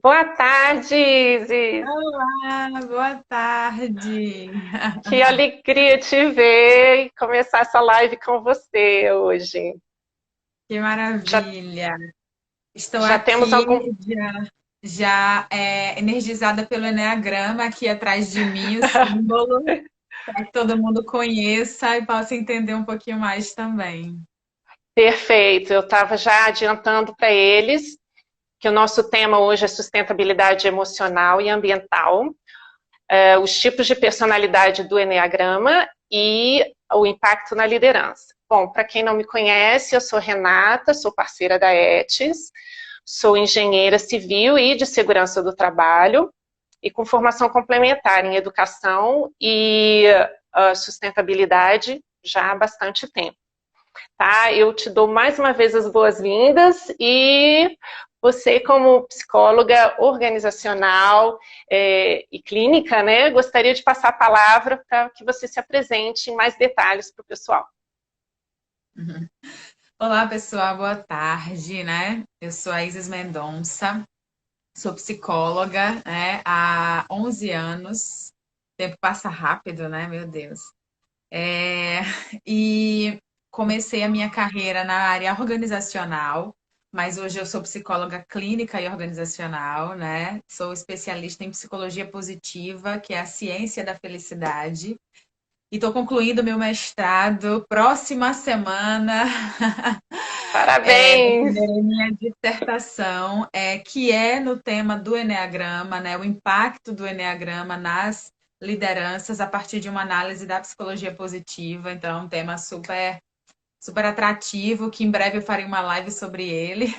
Boa tarde, Isis. Olá, boa tarde. Que alegria te ver e começar essa live com você hoje. Que Já, maravilha. Estou já temos aqui algum. energizada pelo Eneagrama aqui atrás de mim, o símbolo, para que todo mundo conheça e possa entender um pouquinho mais também. Perfeito, eu estava já adiantando para eles que o nosso tema hoje é sustentabilidade emocional e ambiental, os tipos de personalidade do Eneagrama e o impacto na liderança. Bom, para quem não me conhece, eu sou Renata, sou parceira da ETIS, sou engenheira civil e de segurança do trabalho, e com formação complementar em educação e sustentabilidade já há bastante tempo. Tá? Eu te dou mais uma vez as boas-vindas e você, como psicóloga organizacional e clínica, né, gostaria de passar a palavra para que você se apresente em mais detalhes para o pessoal. Uhum. Olá, pessoal, boa tarde, né? Eu sou a Isis Mendonça, sou psicóloga, né, há 11 anos. O tempo passa rápido, né? Meu Deus. É, e comecei a minha carreira na área organizacional, mas hoje eu sou psicóloga clínica e organizacional, né? Sou especialista em psicologia positiva, que é a ciência da felicidade. E estou concluindo meu mestrado próxima semana. Parabéns! Defenderei minha dissertação, que é no tema do Eneagrama, né? O impacto do Eneagrama nas lideranças a partir de uma análise da psicologia positiva. Então, é um tema super, super atrativo, que em breve eu farei uma live sobre ele.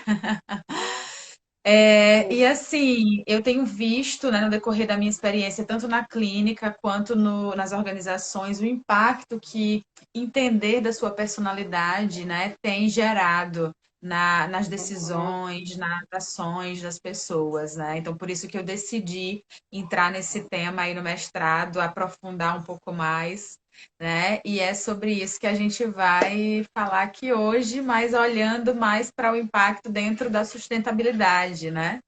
E assim, eu tenho visto, né, no decorrer da minha experiência, tanto na clínica quanto nas organizações, o impacto que entender da sua personalidade, né, tem gerado nas Uhum. decisões, nas ações das pessoas, né? Então, por isso que eu decidi entrar nesse tema aí no mestrado, aprofundar um pouco mais, né? E é sobre isso que a gente vai falar aqui hoje, mas olhando mais para o impacto dentro da sustentabilidade, né?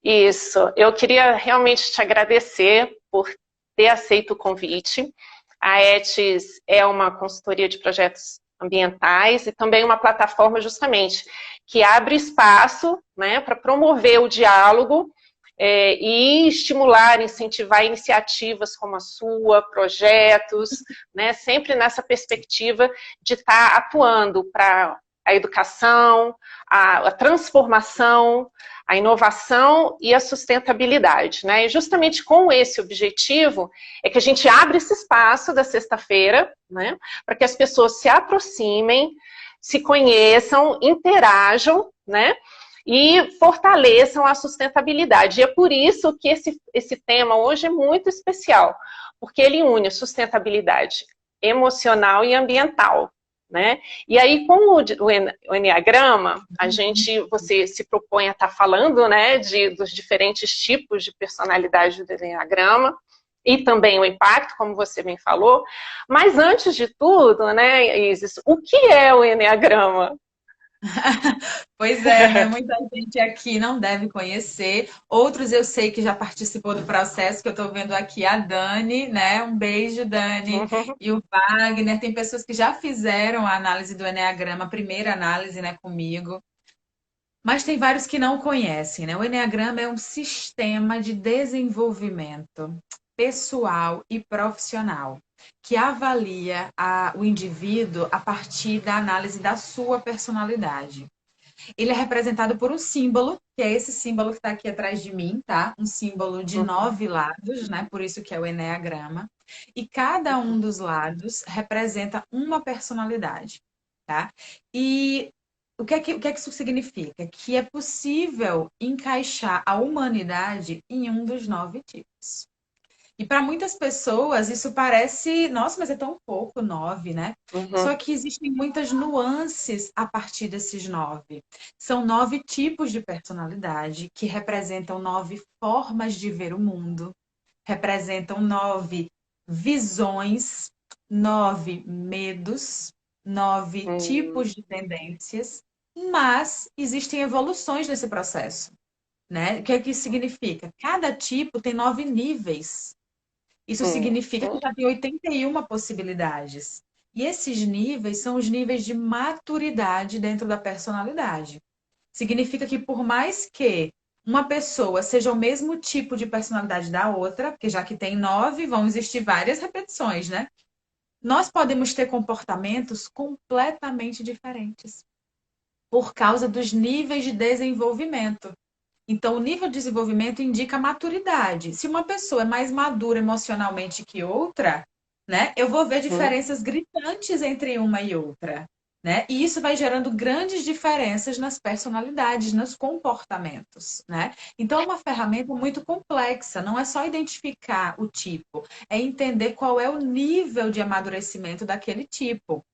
Isso, eu queria realmente te agradecer por ter aceito o convite. A ETIS é uma consultoria de projetos ambientais e também uma plataforma justamente que abre espaço, né, para promover o diálogo e estimular, incentivar iniciativas como a sua, projetos, né, sempre nessa perspectiva de estar atuando para a educação, a transformação, a inovação e a sustentabilidade, né? E justamente com esse objetivo é que a gente abre esse espaço da sexta-feira, né, para que as pessoas se aproximem, se conheçam, interajam, né, e fortaleçam a sustentabilidade. E é por isso que esse tema hoje é muito especial, porque ele une a sustentabilidade emocional e ambiental, né? E aí, com o Enneagrama, você se propõe a estar falando, né, dos diferentes tipos de personalidade do Enneagrama, e também o impacto, como você bem falou. Mas antes de tudo, né, Isis, o que é o Enneagrama? Pois é, né? Muita gente aqui não deve conhecer. Outros eu sei que já participou do processo, que eu estou vendo aqui a Dani, né? Um beijo, Dani. E o Wagner. Tem pessoas que já fizeram a análise do Eneagrama, a primeira análise, né, comigo. Mas tem vários que não conhecem, né? O Eneagrama é um sistema de desenvolvimento pessoal e profissional que avalia o indivíduo a partir da análise da sua personalidade. Ele é representado por um símbolo, que é esse símbolo que está aqui atrás de mim, tá? Um símbolo de Uhum, 9 lados, né? Por isso que é o Eneagrama. E cada um uhum. dos lados representa uma personalidade, tá? E o que é que isso significa? Que é possível encaixar a humanidade em um dos 9 tipos. E para muitas pessoas isso parece, nossa, mas é tão pouco, 9, né? Só Uhum. que existem muitas nuances a partir desses 9. São 9 tipos de personalidade que representam 9 formas de ver o mundo, representam 9 visões, 9 medos, 9 tipos de tendências, mas existem evoluções nesse processo. né? O que é que isso significa? Cada tipo tem 9 níveis. Isso significa que Uhum. já tem 81 possibilidades. E esses níveis são os níveis de maturidade dentro da personalidade. Significa que por mais que uma pessoa seja o mesmo tipo de personalidade da outra, porque já que tem 9, vão existir várias repetições, né? Nós podemos ter comportamentos completamente diferentes por causa dos níveis de desenvolvimento. Então, o nível de desenvolvimento indica maturidade. Se uma pessoa é mais madura emocionalmente que outra, né, eu vou ver Uhum. diferenças gritantes entre uma e outra, né? E isso vai gerando grandes diferenças nas personalidades, nos comportamentos, né? Então, é uma ferramenta muito complexa. Não é só identificar o tipo, é entender qual é o nível de amadurecimento daquele tipo.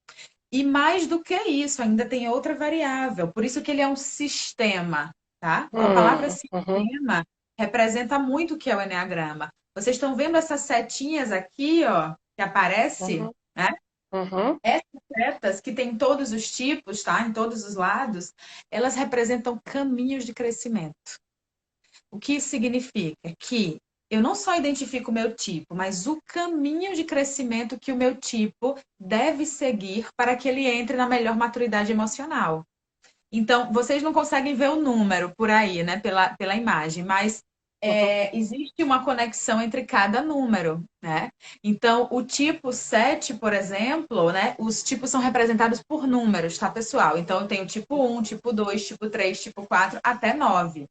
E mais do que isso, ainda tem outra variável. Por isso que ele é um sistema, tá? A palavra Uhum. sistema representa muito o que é o enneagrama. Vocês estão vendo essas setinhas aqui, ó, que aparece, Uhum. né? Uhum. Essas setas que tem todos os tipos, tá? Em todos os lados, elas representam caminhos de crescimento. O que isso significa? Que eu não só identifico o meu tipo, mas o caminho de crescimento que o meu tipo deve seguir para que ele entre na melhor maturidade emocional. Então, vocês não conseguem ver o número por aí, né, pela imagem, mas Uhum. existe uma conexão entre cada número, né? Então, o tipo 7, por exemplo, né, os tipos são representados por números, tá, pessoal? Então, eu tenho tipo 1, tipo 2, tipo 3, tipo 4, até 9.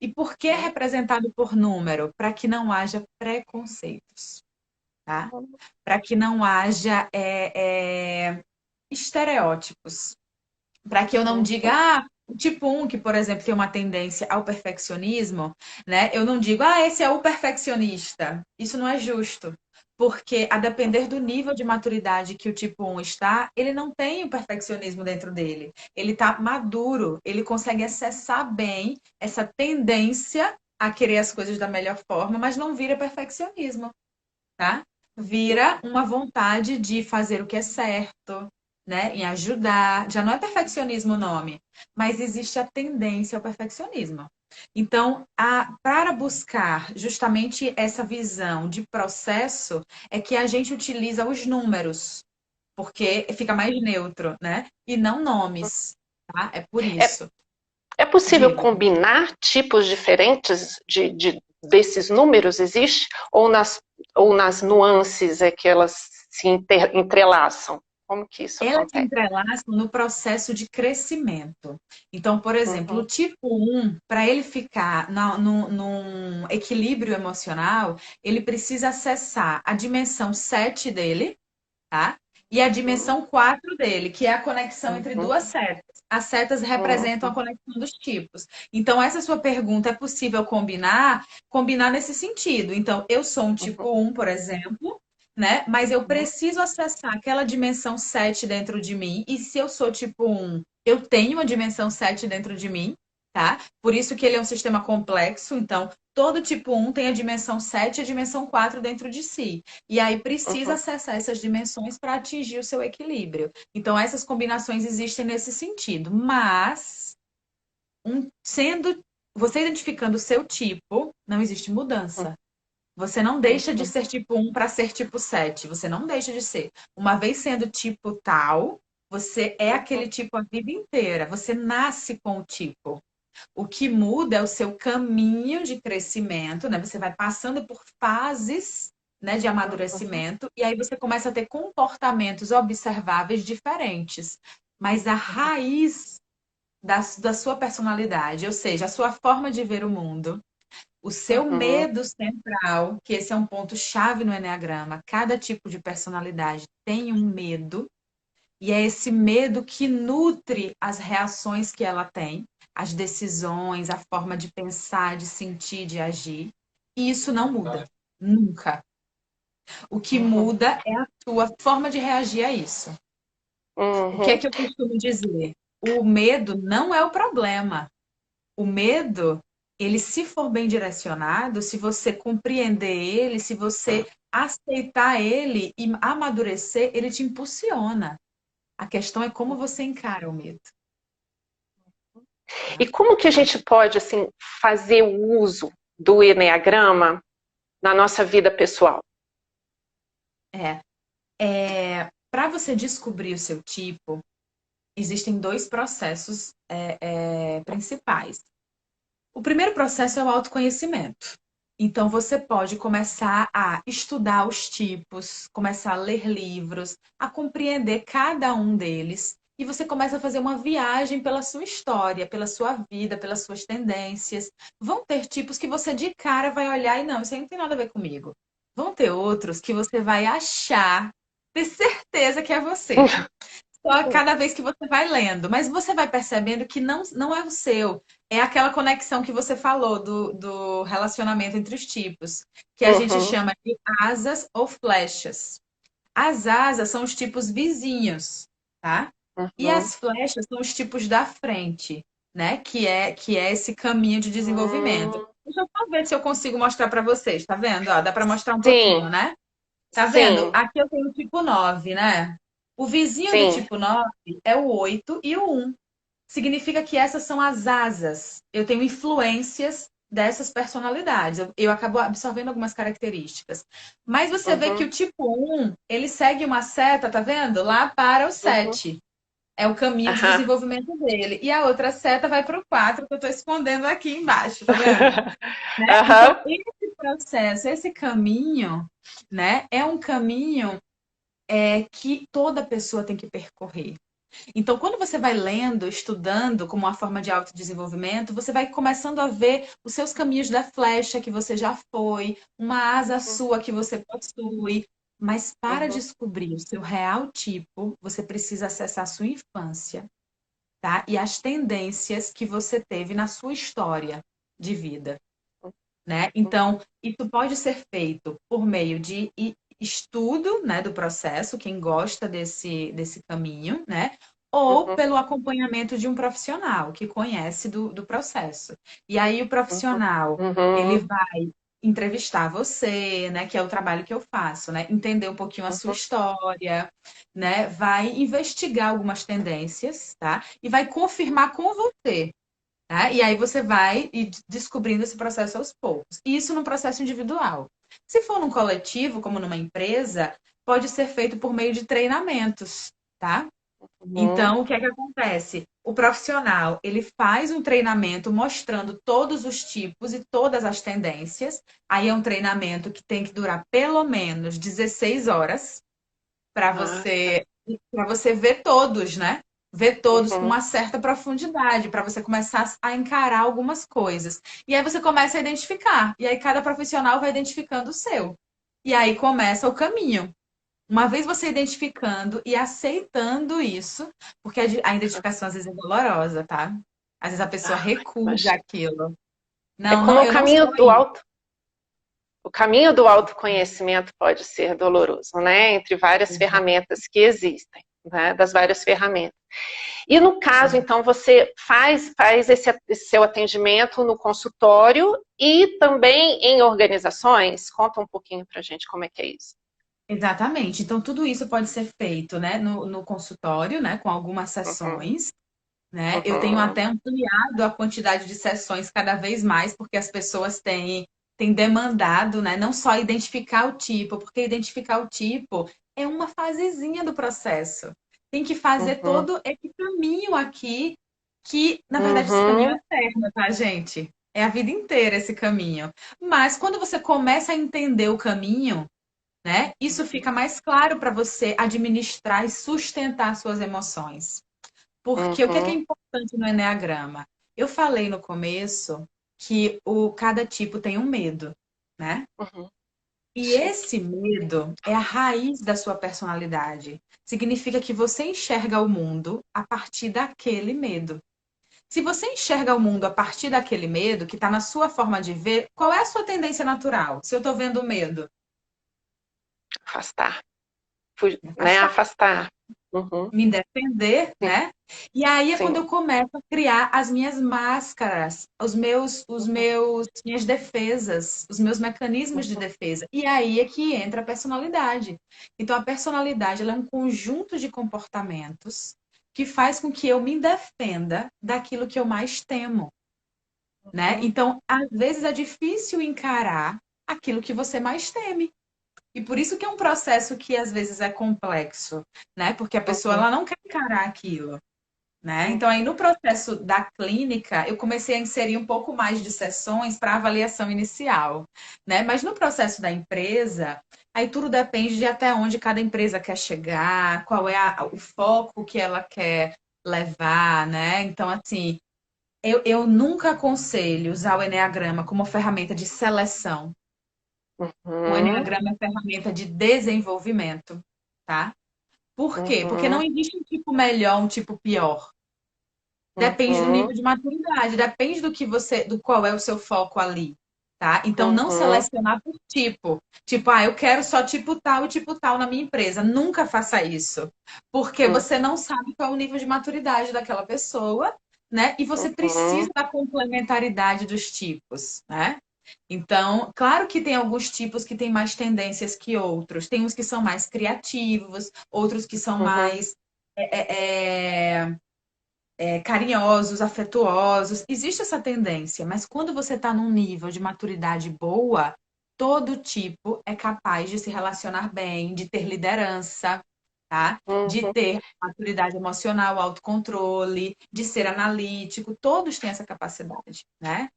E por que é representado por número? Para que não haja preconceitos, tá? Para que não haja estereótipos. Para que eu não diga, Uhum. o tipo 1, que, por exemplo, tem uma tendência ao perfeccionismo, né? Eu não digo, esse é o perfeccionista. Isso não é justo. Porque, a depender do nível de maturidade que o tipo 1 está, ele não tem o perfeccionismo dentro dele. Ele está maduro, ele consegue acessar bem essa tendência a querer as coisas da melhor forma, mas não vira perfeccionismo, tá? Vira uma vontade de fazer o que é certo, né? Em ajudar. Já não é perfeccionismo o nome, mas existe a tendência ao perfeccionismo. Então, para buscar justamente essa visão de processo, é que a gente utiliza os números, porque fica mais neutro, né? E não nomes, tá? É por É, isso. é possível Diga. combinar tipos diferentes desses números? Existe? Ou nas nuances é que elas se entrelaçam? Como que isso Elas se acontece? entrelaçam no processo de crescimento. Então, por exemplo, o Uhum. tipo 1, para ele ficar num equilíbrio emocional, ele precisa acessar a dimensão 7 dele, tá? E a Uhum. dimensão 4 dele, que é a conexão entre Uhum. duas setas. As setas representam a Uhum. conexão dos tipos. Então, essa sua pergunta é possível combinar? Combinar nesse sentido. Então, eu sou um Uhum. tipo 1, por exemplo, né? Mas eu Uhum. preciso acessar aquela dimensão 7 dentro de mim. E se eu sou tipo 1, eu tenho uma dimensão 7 dentro de mim, tá? Por isso que ele é um sistema complexo. Então, todo tipo 1 tem a dimensão 7 e a dimensão 4 dentro de si. E aí precisa Uhum. acessar essas dimensões para atingir o seu equilíbrio. Então, essas combinações existem nesse sentido. Mas, sendo você identificando o seu tipo, não existe mudança. Você não deixa de Uhum. ser tipo 1 para ser tipo 7. Você não deixa de ser. Uma vez sendo tipo tal, você é aquele tipo a vida inteira. Você nasce com o tipo. O que muda é o seu caminho de crescimento, né? Você vai passando por fases, né, de Uhum. amadurecimento, e aí você começa a ter comportamentos observáveis diferentes. Mas a raiz da sua personalidade, ou seja, a sua forma de ver o mundo, o seu Uhum. medo central, que esse é um ponto chave no enneagrama, cada tipo de personalidade tem um medo, e é esse medo que nutre as reações que ela tem, as decisões, a forma de pensar, de sentir, de agir. E isso não muda, nunca. O que Uhum. muda é a sua forma de reagir a isso. O que é Uhum. que eu costumo dizer? O medo não é o problema. O medo, ele se for bem direcionado, se você compreender ele, se você aceitar ele e amadurecer, ele te impulsiona. A questão é como você encara o medo. E como que a gente pode, assim, fazer o uso do eneagrama na nossa vida pessoal? Para você descobrir o seu tipo, existem dois processos principais. O primeiro processo é o autoconhecimento. Então, você pode começar a estudar os tipos, começar a ler livros, a compreender cada um deles. E você começa a fazer uma viagem pela sua história, pela sua vida, pelas suas tendências. Vão ter tipos que você de cara vai olhar e não, isso aí não tem nada a ver comigo. Vão ter outros que você vai achar, ter certeza que é você. Só cada vez que você vai lendo, mas você vai percebendo que não é o seu. É aquela conexão que você falou do relacionamento entre os tipos, que a gente Uhum, chama de asas ou flechas. As asas são os tipos vizinhos, tá? E uhum, as flechas são os tipos da frente, né? Que é esse caminho de desenvolvimento. hum, Deixa eu só ver se eu consigo mostrar para vocês, tá vendo? Ó, dá para mostrar um pouquinho, sim, né? Tá vendo? sim, Aqui eu tenho o tipo 9, né? O vizinho do sim. tipo 9 é o 8 e o 1. Significa que essas são as asas. Eu tenho influências dessas personalidades. Eu acabo absorvendo algumas características. Mas você vê que Uhum, o tipo 1, ele segue uma seta, tá vendo? Lá para o uhum, 7. É o caminho de aham. desenvolvimento dele. E a outra seta vai para o 4, que eu estou escondendo aqui embaixo, tá vendo? Né? Então, Aham, esse processo, esse caminho, né, é um caminho que toda pessoa tem que percorrer. Então, quando você vai lendo, estudando como uma forma de autodesenvolvimento, você vai começando a ver os seus caminhos da flecha que você já foi, uma asa sua que você possui. Mas para uhum, descobrir o seu real tipo, você precisa acessar a sua infância, tá? E as tendências que você teve na sua história de vida, né? uhum, Então, isso pode ser feito por meio de estudo, né, do processo, quem gosta desse caminho, né? Ou uhum, pelo acompanhamento de um profissional que conhece do processo. E aí o uhum, profissional, ele uhum, vai entrevistar você, né, que é o trabalho que eu faço, né? Entender um pouquinho a sua uhum, história, né? Vai investigar algumas tendências, tá? E vai confirmar com você, tá? E aí você vai descobrindo esse processo aos poucos. Isso no processo individual. Se for num coletivo, como numa empresa, pode ser feito por meio de treinamentos, tá? uhum, Então, o que é que acontece? O profissional, ele faz um treinamento mostrando todos os tipos e todas as tendências. Aí é um treinamento que tem que durar pelo menos 16 horas para ah, tá. você ver todos, né? Ver todos com Uhum, uma certa profundidade, para você começar a encarar algumas coisas. E aí você começa a identificar. E aí cada profissional vai identificando o seu. E aí começa o caminho. Uma vez você identificando e aceitando isso, porque a identificação às vezes é dolorosa, tá? Às vezes a pessoa ah, recusa imagina. aquilo. É Não, como não, eu não sou isso. o caminho do autoconhecimento pode ser doloroso, né? Entre várias ferramentas que existem, né? Das várias ferramentas. E no caso, então, você faz esse seu atendimento no consultório e também em organizações? Conta um pouquinho pra gente como é que é isso. Exatamente. Então, tudo isso pode ser feito, né, no consultório, né, com algumas Uhum, sessões, né? Eu tenho uhum, até ampliado a quantidade de sessões cada vez mais, porque as pessoas têm demandado, né, não só identificar o tipo, porque identificar o tipo é uma fasezinha do processo. Tem que fazer uhum, todo esse caminho aqui, que, na verdade, esse caminho é uhum, eterno, tá, gente? É a vida inteira esse caminho. Mas quando você começa a entender o caminho, né? Isso fica mais claro para você administrar e sustentar suas emoções. Porque o que é uhum, importante no enneagrama? Eu falei no começo que cada tipo tem um medo, né? uhum. E Sim. esse medo é a raiz da sua personalidade. Significa que você enxerga o mundo a partir daquele medo. Se você enxerga o mundo a partir daquele medo, que está na sua forma de ver, qual é a sua tendência natural? Se eu estou vendo medo, Afastar, né? afastar. Afastar. Uhum, Me defender, sim, né? E aí é quando eu sim. começo a criar as minhas máscaras, Uhum, minhas defesas, os meus mecanismos de uhum, defesa. E aí é que entra a personalidade. Então a personalidade ela é um conjunto de comportamentos que faz com que eu me defenda daquilo que eu mais temo, né? Então, às vezes é difícil encarar aquilo que você mais teme. E por isso que é um processo que às vezes é complexo, né? Porque a pessoa ela não quer encarar aquilo, né? Então aí no processo da clínica eu comecei a inserir um pouco mais de sessões para avaliação inicial, né? Mas no processo da empresa, aí tudo depende de até onde cada empresa quer chegar, qual é o foco que ela quer levar, né? Então assim, eu nunca aconselho usar o enneagrama como ferramenta de seleção. O Uhum, enneagrama é ferramenta de desenvolvimento, tá? Por quê? Porque não uhum, existe um tipo melhor, um tipo pior. Depende do nível uhum, de maturidade, depende do que você, do qual é o seu foco ali, tá? Então não uhum, selecionar por tipo. Tipo, eu quero só tipo tal e tipo tal na minha empresa. Nunca faça isso, porque uhum, você não sabe qual é o nível de maturidade daquela pessoa, né? E você precisa uhum, da complementaridade dos tipos, né? Então, claro que tem alguns tipos que têm mais tendências que outros. Tem uns que são mais criativos, outros que são uhum, mais carinhosos, afetuosos. Existe essa tendência, mas quando você está num nível de maturidade boa, todo tipo é capaz de se relacionar bem, de ter liderança, tá? De uhum. ter maturidade emocional, autocontrole, de ser analítico, todos têm essa capacidade, né?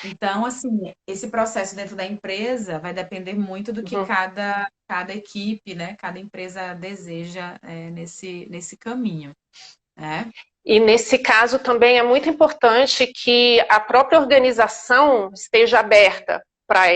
Então, assim, esse processo dentro da empresa vai depender muito do que Uhum. cada equipe, né? Cada empresa deseja nesse caminho, né? E nesse caso também é muito importante que a própria organização esteja aberta para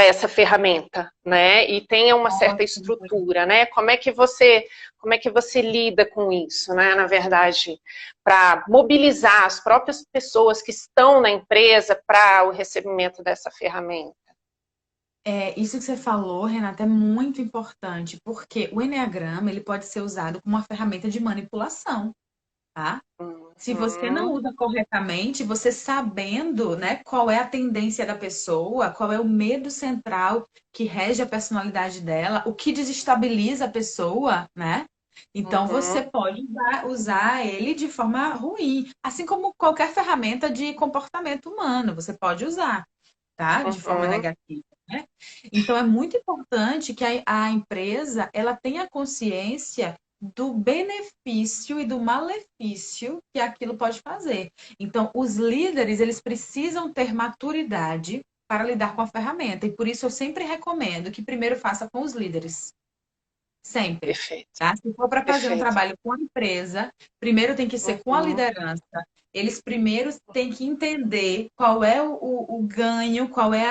essa ferramenta, né? E tenha uma certa estrutura, né? Como é que você lida com isso, né? Na verdade, para mobilizar as próprias pessoas que estão na empresa para o recebimento dessa ferramenta. Isso que você falou, Renata, é muito importante, porque o enneagrama ele pode ser usado como uma ferramenta de manipulação, tá? Se você não Uhum, usa corretamente, você sabendo, né, qual é a tendência da pessoa, qual é o medo central que rege a personalidade dela, o que desestabiliza a pessoa, né? Então você uhum, pode usar ele de forma ruim, assim como qualquer ferramenta de comportamento humano, você pode usar, tá? De forma uhum, negativa, né? Então é muito importante que a empresa ela tenha consciência do benefício e do malefício que aquilo pode fazer. Então, os líderes, eles precisam ter maturidade para lidar com a ferramenta. E por isso eu sempre recomendo que primeiro faça com os líderes. Sempre. perfeito, Tá? Se for para fazer um perfeito. trabalho com a empresa, primeiro tem que ser com a Uhum, liderança. Eles primeiro têm que entender qual é o ganho, qual é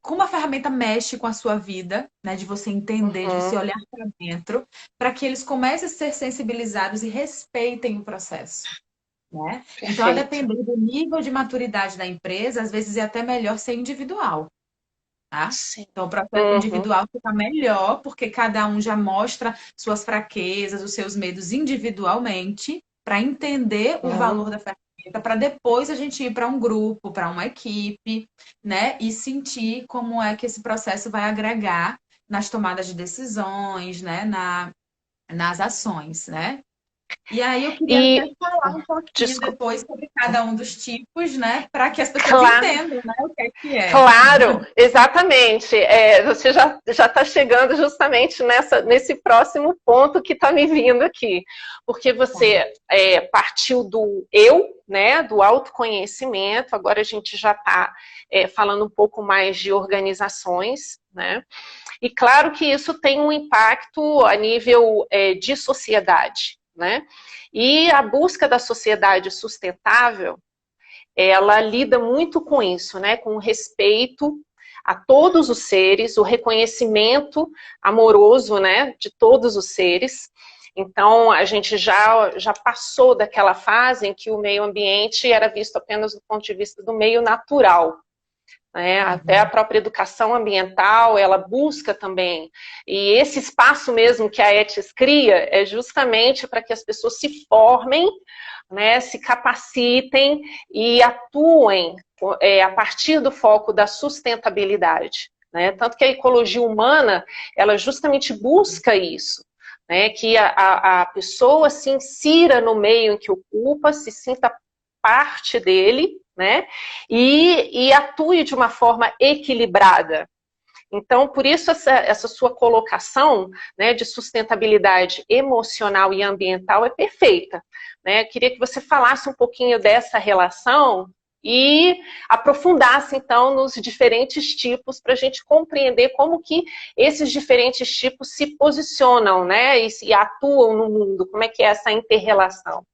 como a ferramenta mexe com a sua vida, né? De você entender, de você uhum, olhar para dentro, para que eles comecem a ser sensibilizados e respeitem o processo, né? Então, a perfeito. depender do nível de maturidade da empresa, às vezes é até melhor ser individual, tá? Sim. Então, o processo Uhum, individual fica melhor, porque cada um já mostra suas fraquezas, os seus medos individualmente, para entender o uhum. valor da ferramenta, para depois a gente ir para um grupo, para uma equipe, né? E sentir como é que esse processo vai agregar nas tomadas de decisões, né? Nas ações, né? E aí eu queria até E, falar um pouquinho desculpa, depois sobre cada um dos tipos, né? Para que as pessoas claro, entendam, né? O que é que é. claro, exatamente. Você já está chegando justamente nesse próximo ponto que está me vindo aqui, porque você partiu do eu, né, do autoconhecimento. Agora a gente já está falando um pouco mais de organizações, né? E claro que isso tem um impacto a nível de sociedade, né? E a busca da sociedade sustentável, ela lida muito com isso, né? Com o respeito a todos os seres, o reconhecimento amoroso, né? De todos os seres. Então, a gente já passou daquela fase em que o meio ambiente era visto apenas do ponto de vista do meio natural, né? Até a Uhum. própria educação ambiental, ela busca também. E esse espaço mesmo que a ETIS cria é justamente para que as pessoas se formem, né, se capacitem e atuem a partir do foco da sustentabilidade. Né? Tanto que a ecologia humana, ela justamente busca isso. né? Que a pessoa se insira no meio em que ocupa, se sinta parte dele, né? E atue de uma forma equilibrada. Então, por isso, essa sua colocação, né, de sustentabilidade emocional e ambiental é perfeita, né? Queria que você falasse um pouquinho dessa relação e aprofundasse, então, nos diferentes tipos para a gente compreender como que esses diferentes tipos se posicionam, né, e atuam no mundo, como é que é essa inter-relação.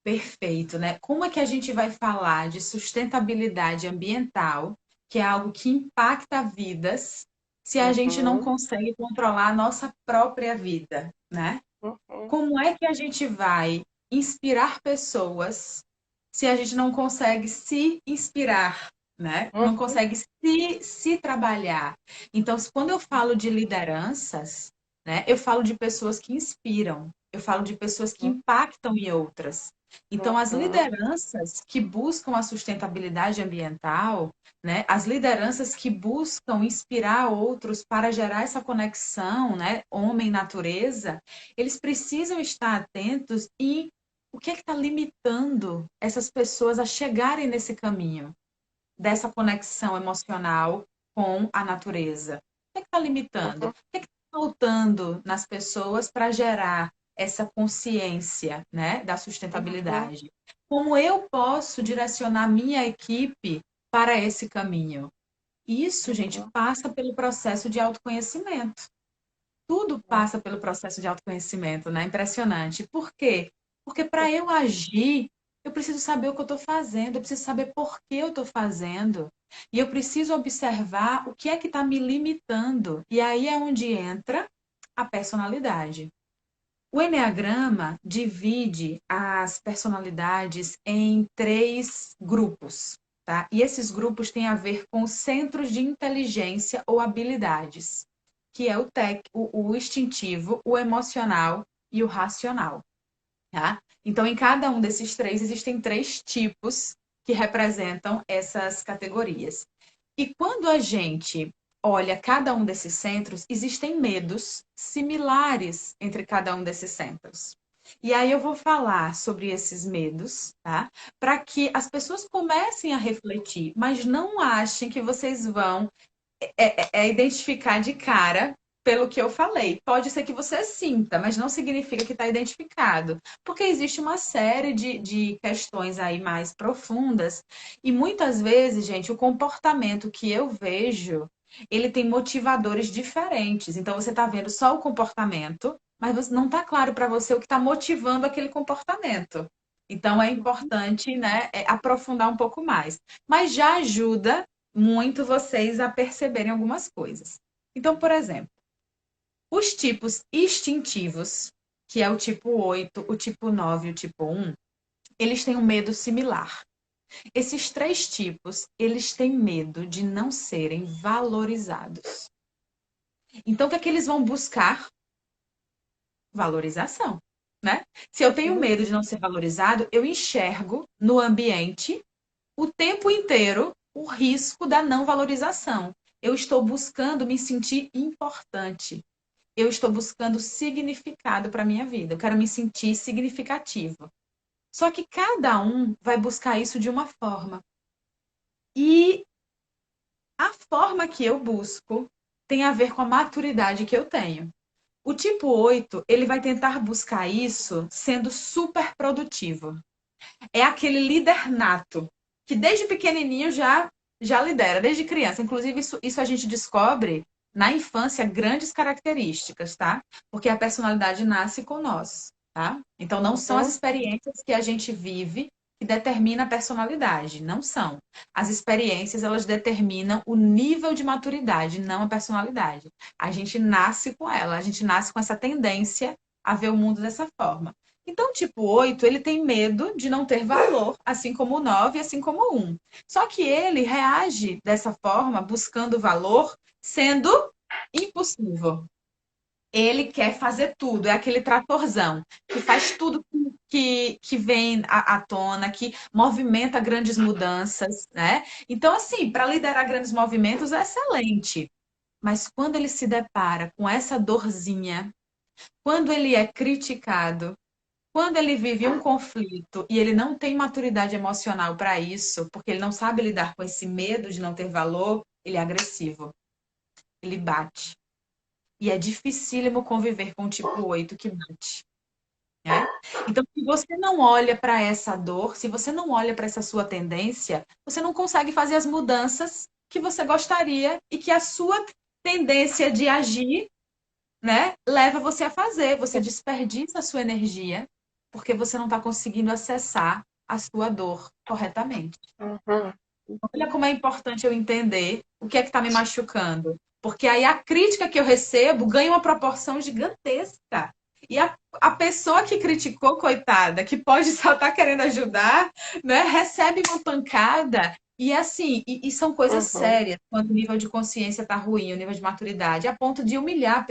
Perfeito, né? Como é que a gente vai falar de sustentabilidade ambiental, que é algo que impacta vidas, se a gente não Uhum, consegue controlar a nossa própria vida, né? uhum, Como é que a gente vai inspirar pessoas se a gente não consegue se inspirar, né? Não uhum, consegue se trabalhar. Então, quando eu falo de lideranças, né, eu falo de pessoas que inspiram, eu falo de pessoas que impactam em outras. Então, as uhum, lideranças que buscam a sustentabilidade ambiental, né, as lideranças que buscam inspirar outros para gerar essa conexão, né, homem-natureza, eles precisam estar atentos e o que é que está limitando essas pessoas a chegarem nesse caminho dessa conexão emocional com a natureza? O que é que está limitando? O uhum, que é que está faltando nas pessoas para gerar essa consciência, né, da uhum, sustentabilidade? Como eu posso direcionar minha equipe para esse caminho? Isso, gente, uhum, passa pelo processo de autoconhecimento. Tudo passa pelo processo de autoconhecimento, né? Impressionante. Por quê? Porque para eu agir, eu preciso saber o que eu estou fazendo, eu preciso saber por que eu estou fazendo. E eu preciso observar o que é que está me limitando. E aí é onde entra a personalidade. O Enneagrama divide as personalidades em três grupos, tá? E esses grupos têm a ver com centros de inteligência ou habilidades, que é o instintivo, o emocional e o racional, tá? Então, em cada um desses três, existem três tipos que representam essas categorias. E quando a gente olha cada um desses centros, existem medos similares entre cada um desses centros. E aí eu vou falar sobre esses medos, tá? Para que as pessoas comecem a refletir, mas não achem que vocês vão identificar de cara pelo que eu falei. Pode ser que você sinta, mas não significa que está identificado. Porque existe uma série de questões aí mais profundas. E muitas vezes, gente, o comportamento que eu vejo, ele tem motivadores diferentes. Então, você está vendo só o comportamento, mas não está claro para você o que está motivando aquele comportamento. Então, é importante, né, aprofundar um pouco mais. Mas já ajuda muito vocês a perceberem algumas coisas. Então, por exemplo, os tipos instintivos, que é o tipo 8, o tipo 9 e o tipo 1, eles têm um medo similar. Esses três tipos, eles têm medo de não serem valorizados. Então, o que é que eles vão buscar? Valorização, né? Se eu tenho uhum, medo de não ser valorizado, eu enxergo no ambiente o tempo inteiro o risco da não valorização. Eu estou buscando me sentir importante. Eu estou buscando significado para a minha vida. Eu quero me sentir significativo. Só que cada um vai buscar isso de uma forma. E a forma que eu busco tem a ver com a maturidade que eu tenho. O tipo 8 ele vai tentar buscar isso sendo super produtivo. É aquele líder nato, que desde pequenininho já lidera, desde criança. Inclusive, isso a gente descobre na infância grandes características, tá? Porque a personalidade nasce com nós, tá? Então, não são as uhum, experiências que a gente vive que determina a personalidade, não são. As experiências, elas determinam o nível de maturidade, não a personalidade. A gente nasce com ela, a gente nasce com essa tendência a ver o mundo dessa forma. Então, o tipo 8, ele tem medo de não ter valor, assim como o 9 e assim como o 1. Só que ele reage dessa forma, buscando valor, sendo impossível. Ele quer fazer tudo, é aquele tratorzão que faz tudo que vem à tona, que movimenta grandes mudanças, né? Então, assim, para liderar grandes movimentos é excelente. Mas quando ele se depara com essa dorzinha, Quando ele é criticado, quando ele vive um conflito e ele não tem maturidade emocional para isso, porque ele não sabe lidar com esse medo de não ter valor, ele é agressivo, ele bate. E é dificílimo conviver com o tipo 8 que bate. Né? Então, se você não olha para essa dor, se você não olha para essa sua tendência, você não consegue fazer as mudanças que você gostaria e que a sua tendência de agir, né, leva você a fazer. Você desperdiça a sua energia porque você não está conseguindo acessar a sua dor corretamente. Uhum. Olha como é importante eu entender o que é que está me machucando. Porque aí a crítica que eu recebo ganha uma proporção gigantesca. E a pessoa que criticou, coitada, que pode só estar querendo ajudar, né, recebe uma pancada. E assim, e são coisas Uhum. sérias quando o nível de consciência está ruim, o nível de maturidade, a ponto de humilhar a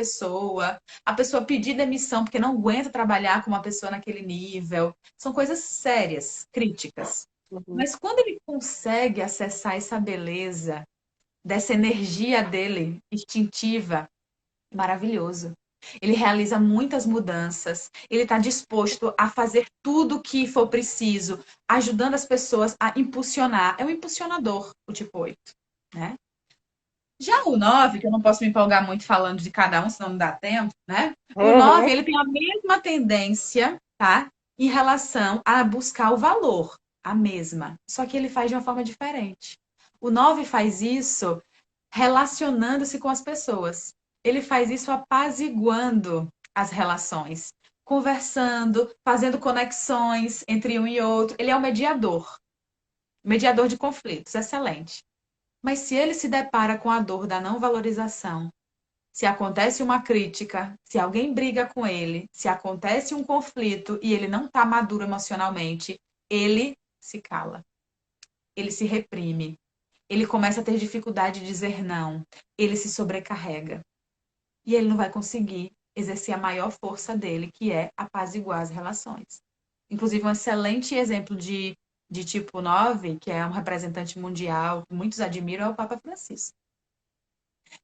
pessoa pedir demissão porque não aguenta trabalhar com uma pessoa naquele nível. São coisas sérias, críticas. Uhum. Mas quando ele consegue acessar essa beleza, dessa energia dele instintiva, maravilhoso. Ele realiza muitas mudanças, ele está disposto a fazer tudo o que for preciso, ajudando as pessoas a impulsionar. É um impulsionador, o tipo 8, né? Já o 9, que eu não posso me empolgar muito falando de cada um, senão não dá tempo, né? O 9 Uhum. ele tem a mesma tendência, tá? Em relação a buscar o valor, a mesma. Só que ele faz de uma forma diferente. O 9 faz isso relacionando-se com as pessoas. Ele faz isso apaziguando as relações, conversando, fazendo conexões entre um e outro. Ele é o mediador de conflitos, excelente. Mas se ele se depara com a dor da não valorização, se acontece uma crítica, se alguém briga com ele, se acontece um conflito e ele não está maduro emocionalmente, ele se cala, ele se reprime, ele começa a ter dificuldade de dizer não, ele se sobrecarrega e ele não vai conseguir exercer a maior força dele, que é apaziguar as relações. Inclusive, um excelente exemplo de tipo 9, que é um representante mundial que muitos admiram, é o Papa Francisco.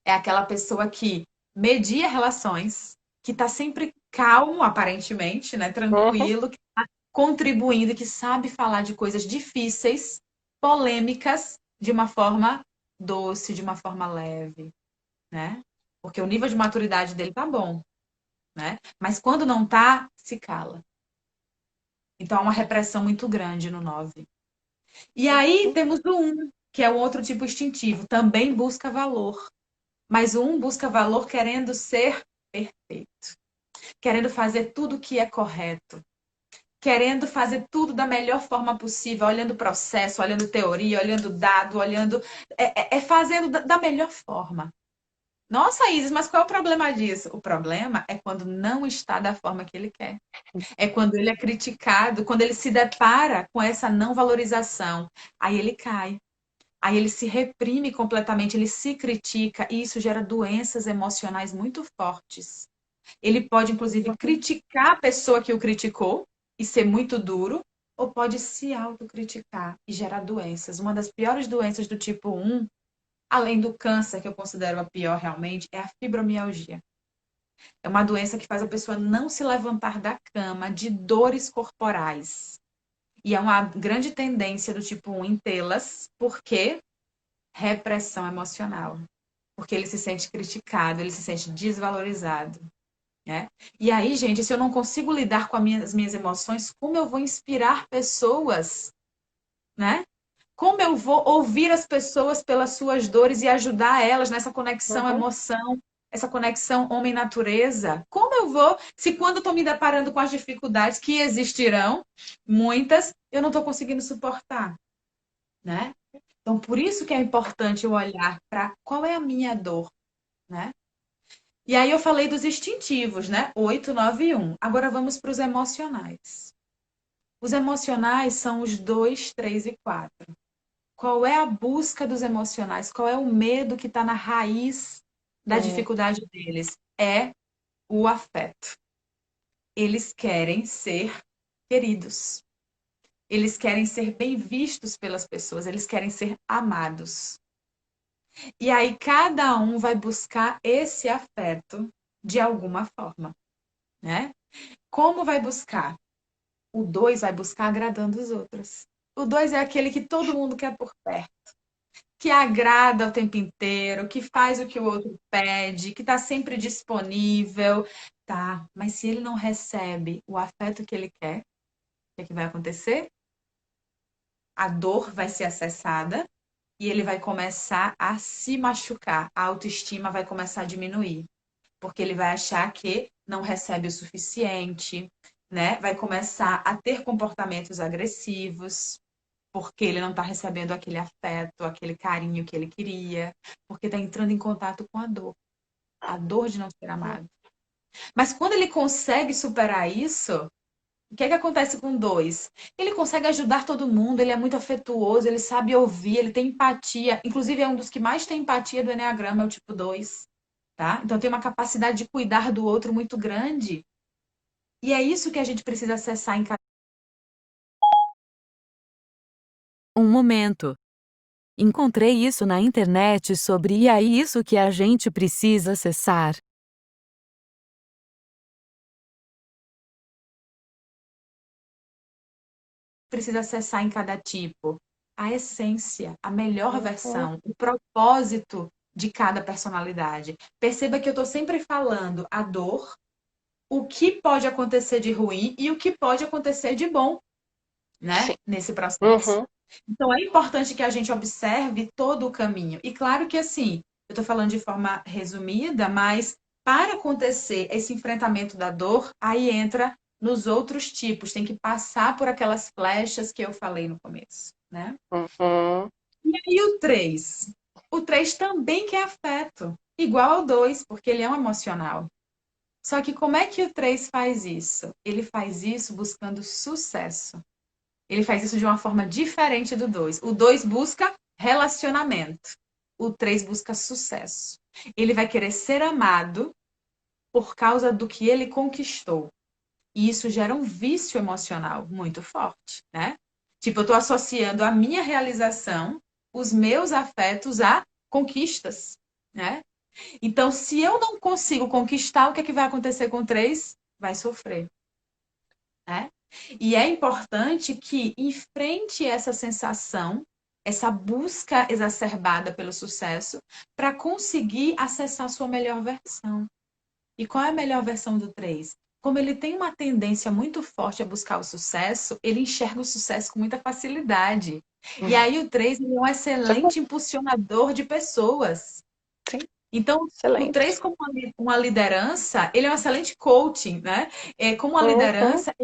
É aquela pessoa que media relações, que está sempre calmo, aparentemente, né? Uhum. Tranquilo, que está contribuindo, que sabe falar de coisas difíceis, polêmicas, de uma forma doce, de uma forma leve, né? Porque o nível de maturidade dele tá bom, né? Mas quando não tá, se cala. Então há uma repressão muito grande no 9. E aí temos o 1, que é o outro tipo instintivo, também busca valor. Mas o 1 busca valor querendo ser perfeito, querendo fazer tudo o que é correto, querendo fazer tudo da melhor forma possível, olhando o processo, olhando teoria, olhando dado, olhando. Fazendo da melhor forma. Nossa, Isis, mas qual é o problema disso? O problema é quando não está da forma que ele quer. É quando ele é criticado, quando ele se depara com essa não valorização. Aí ele cai. Aí ele se reprime completamente, ele se critica e isso gera doenças emocionais muito fortes. Ele pode, inclusive, Uhum. criticar a pessoa que o criticou e ser muito duro, ou pode se autocriticar e gerar doenças. Uma das piores doenças do tipo 1, além do câncer, que eu considero a pior realmente, é a fibromialgia. É uma doença que faz a pessoa não se levantar da cama de dores corporais. E é uma grande tendência do tipo 1 em tê-las, porque repressão emocional. Porque ele se sente criticado, ele se sente desvalorizado. Né? E aí, gente, se eu não consigo lidar com as minhas emoções, como eu vou inspirar pessoas, né? Como eu vou ouvir as pessoas pelas suas dores e ajudar elas nessa conexão Uhum. emoção, essa conexão homem-natureza? Como eu vou, se quando eu estou me deparando com as dificuldades que existirão, muitas, eu não estou conseguindo suportar, né? Então, por isso que é importante eu olhar para qual é a minha dor, né? E aí eu falei dos instintivos, né? 8, 9 e 1. Agora vamos para os emocionais. Os emocionais são os 2, 3 e 4. Qual é a busca dos emocionais? Qual é o medo que está na raiz da Uhum. dificuldade deles? É o afeto. Eles querem ser queridos. Eles querem ser bem vistos pelas pessoas. Eles querem ser amados. E aí cada um vai buscar esse afeto de alguma forma. né? Como vai buscar? O 2 vai buscar agradando os outros. O 2 é aquele que todo mundo quer por perto, que agrada o tempo inteiro, que faz o que o outro pede, que está sempre disponível. Tá, mas se ele não recebe o afeto que ele quer, o que é que vai acontecer? A dor vai ser acessada e ele vai começar a se machucar. A autoestima vai começar a diminuir, porque ele vai achar que não recebe o suficiente, né? Vai começar a ter comportamentos agressivos, porque ele não está recebendo aquele afeto, aquele carinho que ele queria, porque está entrando em contato com a dor de não ser amado. Mas quando ele consegue superar isso, o que é que acontece com o 2? Ele consegue ajudar todo mundo, ele é muito afetuoso, ele sabe ouvir, ele tem empatia. Inclusive, é um dos que mais tem empatia do Eneagrama, é o tipo 2, tá? Então, tem uma capacidade de cuidar do outro muito grande. E é isso que a gente precisa acessar em cada. Um momento. Encontrei isso na internet sobre e é isso que a gente precisa acessar. Precisa acessar em cada tipo a essência, a melhor versão, o propósito de cada personalidade. Perceba que eu estou sempre falando a dor, o que pode acontecer de ruim e o que pode acontecer de bom, né? Sim. Nesse processo. Então é importante que a gente observe todo o caminho. E claro que assim, eu estou falando de forma resumida, mas para acontecer esse enfrentamento da dor, aí entra nos outros tipos, tem que passar por aquelas flechas que eu falei no começo, né? E aí o 3? O 3 também quer afeto, igual ao 2, porque ele é um emocional. Só que como é que o 3 faz isso? Ele faz isso buscando sucesso. Ele faz isso de uma forma diferente do 2. O 2 busca relacionamento. O 3 busca sucesso. Ele vai querer ser amado por causa do que ele conquistou. E isso gera um vício emocional muito forte, né? Tipo, eu estou associando a minha realização, os meus afetos a conquistas, né? Então, se eu não consigo conquistar, o que é que vai acontecer com o 3? Vai sofrer, né? E é importante que enfrente essa sensação, essa busca exacerbada pelo sucesso, para conseguir acessar a sua melhor versão. E qual é a melhor versão do 3? Como ele tem uma tendência muito forte a buscar o sucesso, ele enxerga o sucesso com muita facilidade. E aí o 3 ele é um excelente impulsionador de pessoas. Sim. Então, o Excelente. 3 como uma liderança, ele é um excelente coaching, né? Como uma liderança,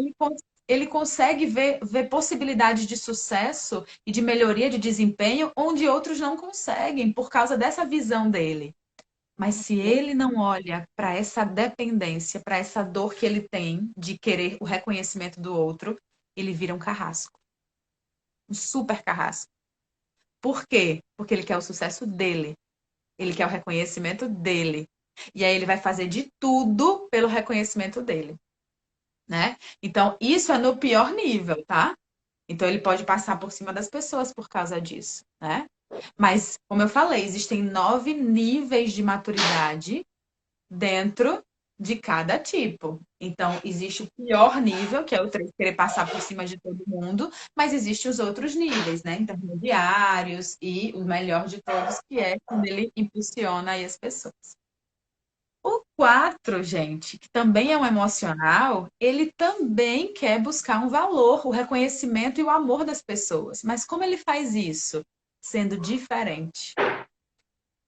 ele consegue ver possibilidades de sucesso e de melhoria de desempenho onde outros não conseguem, por causa dessa visão dele. Mas se ele não olha para essa dependência, para essa dor que ele tem de querer o reconhecimento do outro, ele vira um carrasco. Um super carrasco. Por quê? Porque ele quer o sucesso dele. Ele quer o reconhecimento dele. E aí ele vai fazer de tudo pelo reconhecimento dele, né? Então, isso é no pior nível, tá? Então, ele pode passar por cima das pessoas por causa disso, né? Mas, como eu falei, existem 9 níveis de maturidade dentro de cada tipo. Então, existe o pior nível, que é o 3 querer passar por cima de todo mundo, mas existem os outros níveis, né? Intermediários e o melhor de todos, que é quando ele impulsiona aí as pessoas. O 4, gente, que também é um emocional, ele também quer buscar um valor, o reconhecimento e o amor das pessoas. Mas como ele faz isso? Sendo diferente.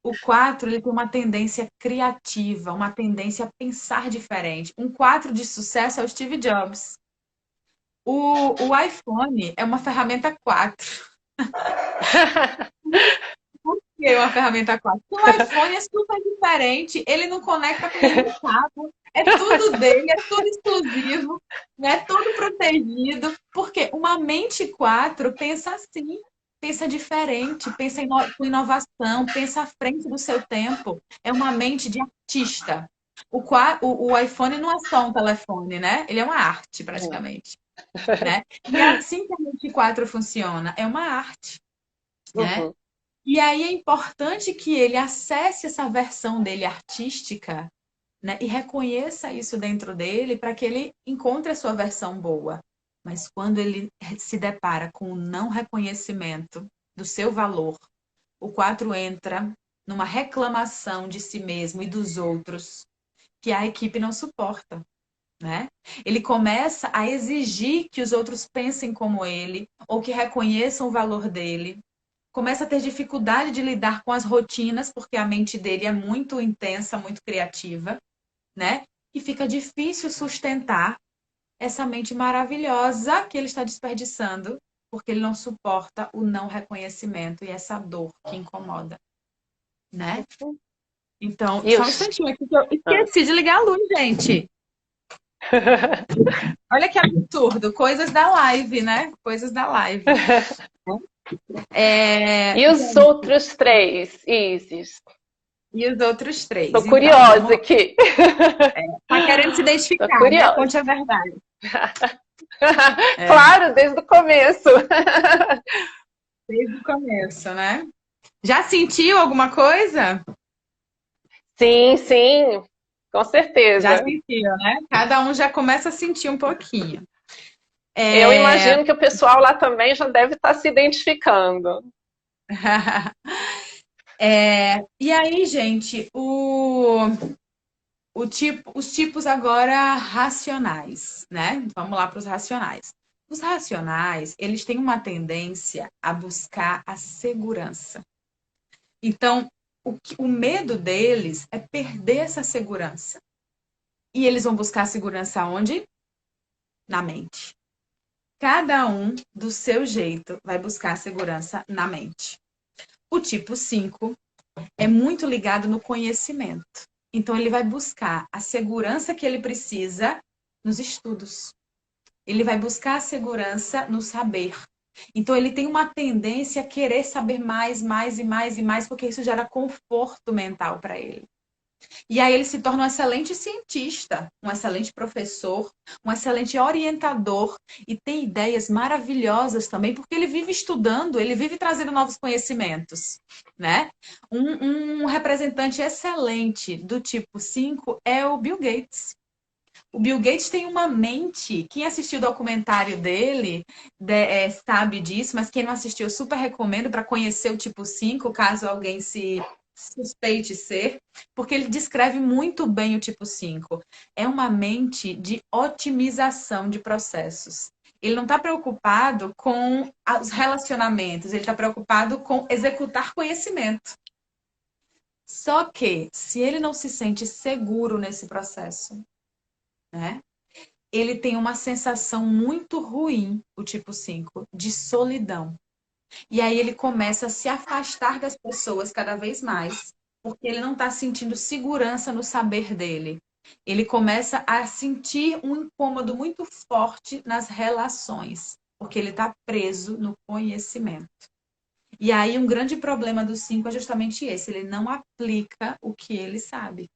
O 4 ele tem uma tendência criativa, uma tendência a pensar diferente. Um 4 de sucesso é o Steve Jobs. O iPhone é uma ferramenta 4. Por que uma ferramenta 4? Porque o iPhone é super diferente, ele não conecta com nenhum cabo, é tudo dele, é tudo exclusivo, né? Tudo protegido. Porque uma mente 4 pensa assim, pensa diferente, pensa com inovação, pensa à frente do seu tempo. É uma mente de artista. O iPhone não é só um telefone, né? Ele é uma arte, praticamente. Né? E é assim que a mente 4 funciona, é uma arte, né? E aí é importante que ele acesse essa versão dele artística né? E reconheça isso dentro dele para que ele encontre a sua versão boa. Mas quando ele se depara com o não reconhecimento do seu valor, o 4 entra numa reclamação de si mesmo e dos outros que a equipe não suporta, né? Ele começa a exigir que os outros pensem como ele ou que reconheçam o valor dele. Começa a ter dificuldade de lidar com as rotinas, porque a mente dele é muito intensa, muito criativa, né? E fica difícil sustentar essa mente maravilhosa que ele está desperdiçando, porque ele não suporta o não reconhecimento e essa dor que incomoda, né? Então, E só um os... instantinho aqui que eu esqueci de ligar a luz, gente. Olha que absurdo, coisas da live, né? Coisas da live. E os outros três, Isis? E os outros três. Tô Então, curiosa aqui. tá querendo se Tô identificar, né? curiosa. Conte a verdade. Claro, desde o começo. Desde o começo, né? Já sentiu alguma coisa? Sim, sim, com certeza. Já sentiu, né? Cada um já começa a sentir um pouquinho. Eu imagino que o pessoal lá também já deve estar se identificando. E aí, gente, os tipos agora racionais, né? Vamos lá para os racionais. Os racionais, eles têm uma tendência a buscar a segurança. Então, o medo deles é perder essa segurança. E eles vão buscar a segurança onde? Na mente. Cada um, do seu jeito, vai buscar a segurança na mente. O tipo 5 é muito ligado no conhecimento. Então, ele vai buscar a segurança que ele precisa nos estudos. Ele vai buscar a segurança no saber. Então, ele tem uma tendência a querer saber mais, mais e mais e mais, porque isso gera conforto mental para ele. E aí ele se torna um excelente cientista, um excelente professor, um excelente orientador e tem ideias maravilhosas também, porque ele vive estudando, ele vive trazendo novos conhecimentos, né? Um representante excelente do tipo 5 é o Bill Gates. O Bill Gates tem uma mente, quem assistiu o documentário dele sabe disso, mas quem não assistiu, eu super recomendo para conhecer o tipo 5, caso alguém se suspeite ser, porque ele descreve muito bem o tipo 5. É uma mente de otimização de processos. Ele não está preocupado com os relacionamentos, ele está preocupado com executar conhecimento. Só que, se ele não se sente seguro nesse processo, né? Ele tem uma sensação muito ruim, o tipo 5, de solidão. E aí ele começa a se afastar das pessoas cada vez mais, porque ele não está sentindo segurança no saber dele. Ele começa a sentir um incômodo muito forte nas relações, porque ele está preso no conhecimento. E aí um grande problema do 5 é justamente esse, ele não aplica o que ele sabe.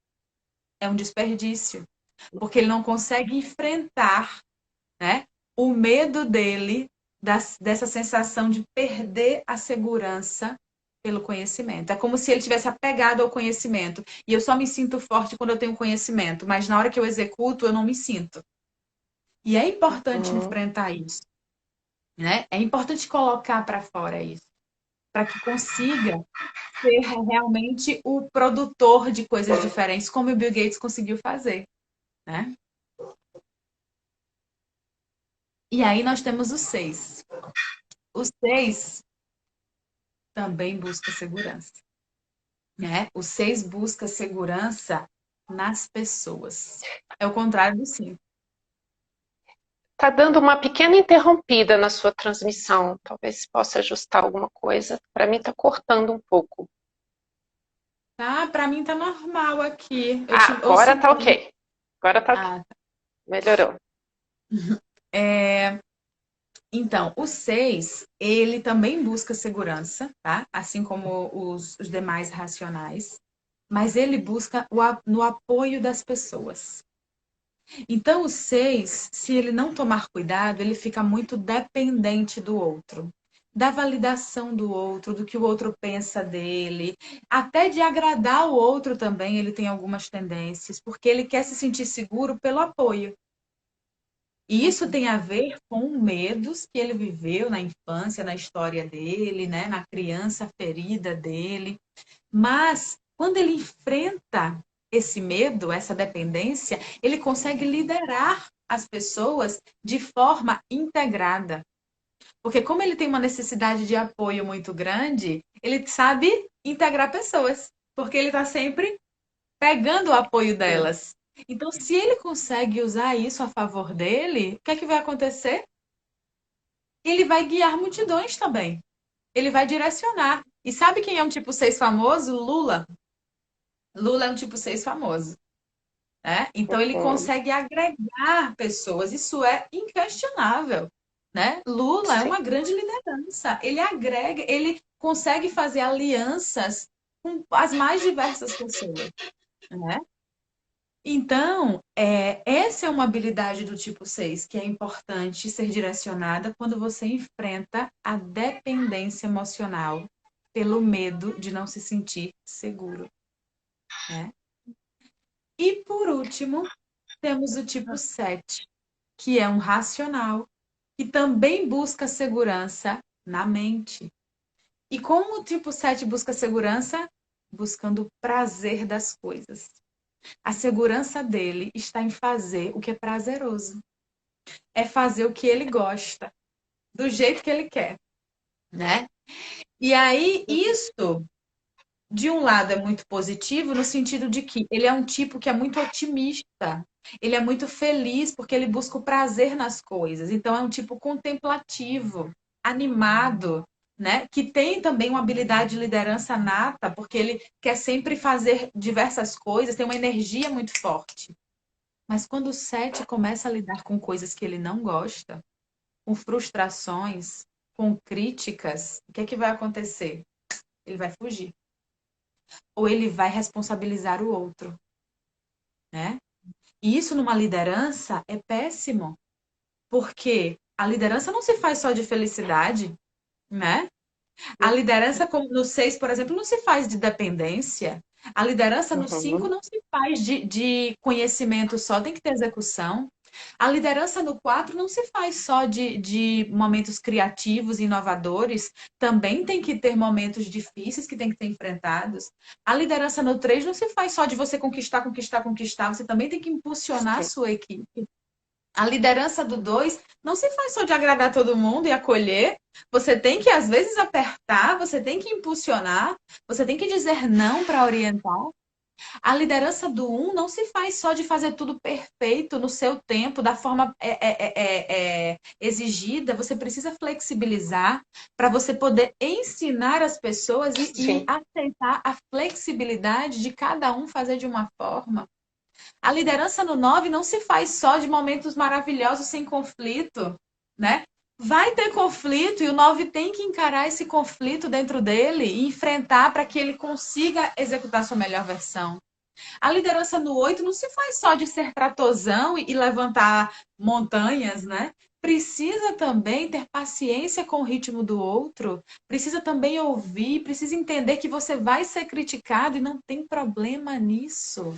É um desperdício, porque ele não consegue enfrentar, né, o medo dele dessa sensação de perder a segurança pelo conhecimento. É como se ele tivesse apegado ao conhecimento. E eu só me sinto forte quando eu tenho conhecimento, mas na hora que eu executo, eu não me sinto. E é importante enfrentar isso, né? É importante colocar para fora isso, para que consiga ser realmente o produtor de coisas diferentes, como o Bill Gates conseguiu fazer, né? E aí nós temos o 6. O 6 também busca segurança, né? O 6 busca segurança nas pessoas. É o contrário do 5. Tá dando uma pequena interrompida na sua transmissão. Talvez possa ajustar alguma coisa. Para mim tá cortando um pouco. Tá? Para mim tá normal aqui. Agora tá ok. Agora tá ok. Tá. Melhorou. Então, o 6, ele também busca segurança, tá? Assim como os demais racionais, mas ele busca no apoio das pessoas. Então, o 6, se ele não tomar cuidado, ele fica muito dependente do outro. da validação do outro, do que o outro pensa dele, até de agradar o outro também, ele tem algumas tendências, porque ele quer se sentir seguro pelo apoio. E isso tem a ver com medos que ele viveu na infância, na história dele, né? Na criança ferida dele. Mas quando ele enfrenta esse medo, essa dependência, ele consegue liderar as pessoas de forma integrada. Porque como ele tem uma necessidade de apoio muito grande, ele sabe integrar pessoas, porque ele está sempre pegando o apoio delas. Então, se ele consegue usar isso a favor dele, o que é que vai acontecer? Ele vai guiar multidões também. Ele vai direcionar. E sabe quem é um tipo 6 famoso? Lula. Lula é um tipo 6 famoso. Né? Então, ele consegue agregar pessoas. Isso é inquestionável. Né? Lula é uma grande liderança. Ele agrega, ele consegue fazer alianças com as mais diversas pessoas. Né? Então, essa é uma habilidade do tipo 6 que é importante ser direcionada quando você enfrenta a dependência emocional pelo medo de não se sentir seguro. Né? E, por último, temos o tipo 7, que é um racional, que também busca segurança na mente. E como o tipo 7 busca segurança? Buscando o prazer das coisas. A segurança dele está em fazer o que é prazeroso. É fazer o que ele gosta, do jeito que ele quer, né? E aí, isso, de um lado, é muito positivo, no sentido de que ele é um tipo que é muito otimista. Ele é muito feliz porque ele busca o prazer nas coisas. Então, é um tipo contemplativo, animado, né? Que tem também uma habilidade de liderança nata, porque ele quer sempre fazer diversas coisas, tem uma energia muito forte. Mas quando o 7 começa a lidar com coisas que ele não gosta, com frustrações, com críticas, o que é que vai acontecer? Ele vai fugir. Ou ele vai responsabilizar o outro, né? E isso numa liderança é péssimo, porque a liderança não se faz só de felicidade, né? A liderança, como no 6, por exemplo, não se faz de dependência. A liderança no 5 não se faz de conhecimento só, tem que ter execução. A liderança no 4 não se faz só de momentos criativos, inovadores, também tem que ter momentos difíceis que tem que ser enfrentados. A liderança no 3 não se faz só de você conquistar, conquistar, conquistar, você também tem que impulsionar a sua equipe. A liderança do 2 não se faz só de agradar todo mundo e acolher. Você tem que, às vezes, apertar, você tem que impulsionar, você tem que dizer não para orientar. A liderança do 1 não se faz só de fazer tudo perfeito no seu tempo, da forma exigida. Você precisa flexibilizar para você poder ensinar as pessoas e aceitar a flexibilidade de cada um fazer de uma forma. A liderança no 9 não se faz só de momentos maravilhosos sem conflito, né? Vai ter conflito e o 9 tem que encarar esse conflito dentro dele e enfrentar para que ele consiga executar sua melhor versão. A liderança no 8 não se faz só de ser tratozão e levantar montanhas, né? Precisa também ter paciência com o ritmo do outro, precisa também ouvir, precisa entender que você vai ser criticado e não tem problema nisso.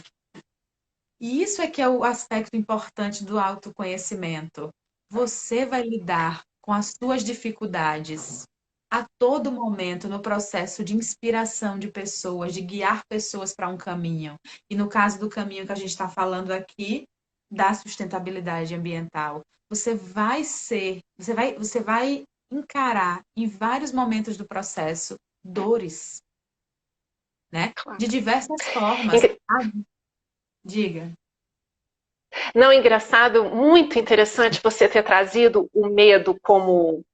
E isso é que é o aspecto importante do autoconhecimento. Você vai lidar com as suas dificuldades a todo momento no processo de inspiração de pessoas, de guiar pessoas para um caminho. E no caso do caminho que a gente está falando aqui, da sustentabilidade ambiental, você vai encarar em vários momentos do processo dores, né? De diversas formas. Diga. Não, engraçado, muito interessante você ter trazido o medo como